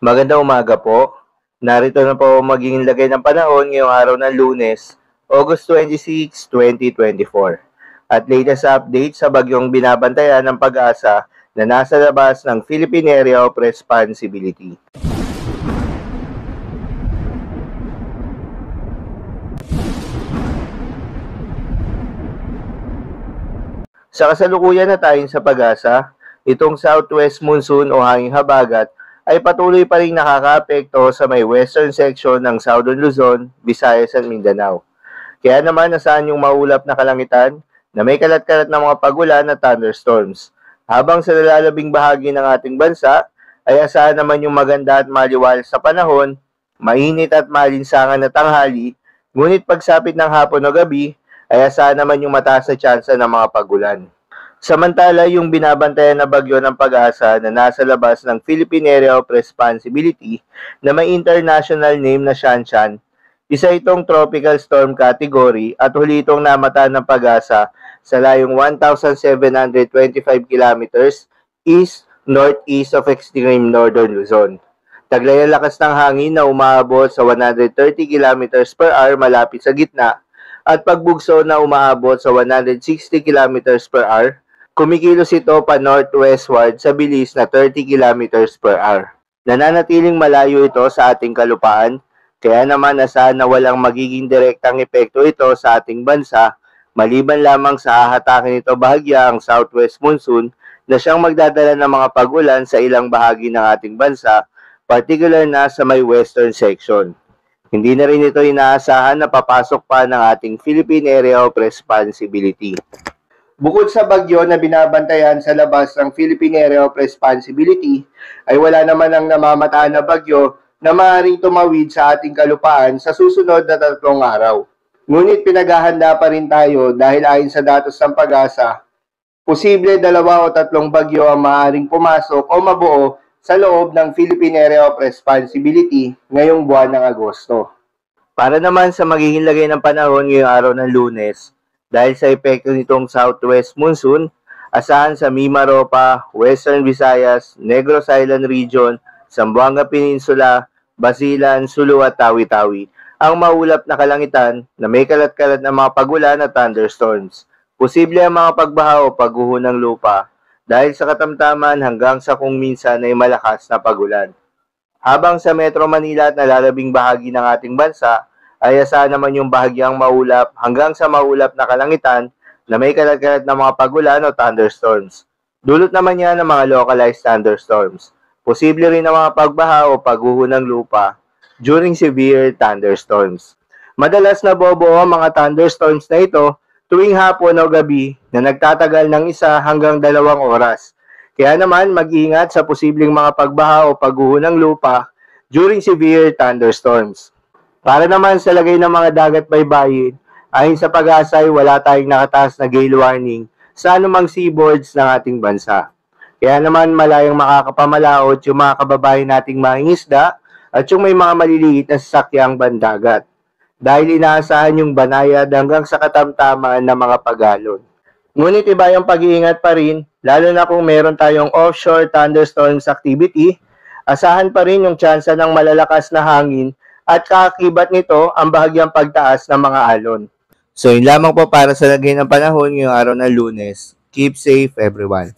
Magandang umaga po. Narito na po ang magiging lagay ng panahon ngayong araw ng Lunes, August 26, 2024. At latest update sa bagyong binabantayan ng Pag-asa na nasa labas ng Philippine Area of Responsibility. Sa kasalukuyan na tayong sa Pag-asa, itong southwest monsoon o hanging habagat ay patuloy pa rin nakakaapekto sa may western section ng Southern Luzon, Visayas at Mindanao. Kaya naman nasaan yung maulap na kalangitan na may kalat-kalat na mga pagulan at thunderstorms. Habang sa lalalabing bahagi ng ating bansa ay asahan naman yung maganda at maliwalas sa panahon, mainit at malinsangan na tanghali, ngunit pagsapit ng hapon o gabi ay asahan naman yung mataas na tsansa ng mga pagulan. Samantala, yung binabantayan na bagyo ng Pag-asa na nasa labas ng Philippine Area of Responsibility na may international name na Shanshan, isa itong tropical storm category at huli itong namataan ng Pag-asa sa layong 1,725 kilometers east-northeast of extreme northern Luzon. Taglay ang lakas ng hangin na umaabot sa 130 kilometers per hour malapit sa gitna at pagbugso na umaabot sa 160 kilometers per hour. Kumikilos ito pa northwestward sa bilis na 30 kilometers per hour. Nananatiling malayo ito sa ating kalupaan, kaya naman asahan na walang magiging direktang epekto ito sa ating bansa, maliban lamang sa hahatakin ito bahagya ang southwest monsoon na siyang magdadala ng mga pagulan sa ilang bahagi ng ating bansa, particular na sa may western section. Hindi na rin ito inaasahan na papasok pa ng ating Philippine Area of Responsibility. Bukod sa bagyo na binabantayan sa labas ng Philippine Area of Responsibility, ay wala naman ang namamataan na bagyo na maaaring tumawid sa ating kalupaan sa susunod na 3 araw. Ngunit pinaghahanda pa rin tayo dahil ayon sa datos ng Pag-asa, posible 2 o 3 bagyo ang maaaring pumasok o mabuo sa loob ng Philippine Area of Responsibility ngayong buwan ng Agosto. Para naman sa magiging lagay ng panahon ngayong araw ng Lunes, dahil sa epekto nitong southwest monsoon, asahan sa Mimaropa, Western Visayas, Negros Island Region, Zamboanga Peninsula, Basilan, Sulu at Tawi-Tawi ang maulap na kalangitan na may kalat-kalat na mga pagulan at thunderstorms. Posible ang mga pagbaha o pagguho ng lupa dahil sa katamtaman hanggang sa kung minsan ay malakas na pagulan. Habang sa Metro Manila at nalalabing bahagi ng ating bansa, ay asahan naman yung bahagyang maulap hanggang sa maulap na kalangitan na may kalat-kalat na mga pagulan o thunderstorms. Dulot naman yan ng mga localized thunderstorms. Posible rin ang mga pagbaha o pagguho ng lupa during severe thunderstorms. Madalas na bobo ang mga thunderstorms na ito tuwing hapon o gabi na nagtatagal ng 1 hanggang 2 oras. Kaya naman mag-iingat sa posibleng mga pagbaha o pagguho ng lupa during severe thunderstorms. Para naman sa lagay ng mga dagat baybayin, ayon sa Pag-asa ay wala tayong nakataas na gale warning sa anumang seaboards ng ating bansa. Kaya naman malayang makakapamalaot yung mga kababayan nating mangingisda at yung may mga maliliit na sasakyang bandagat. Dahil inaasahan yung banayad hanggang sa katamtaman ng mga pagalon. Ngunit iba yung pag-iingat pa rin, lalo na kung meron tayong offshore thunderstorms activity, asahan pa rin yung tsansa ng malalakas na hangin at kaakibat nito ang bahagyang pagtaas ng mga alon. So yun lamang po para sa lagay ng panahon ngayong araw ng Lunes. Keep safe everyone.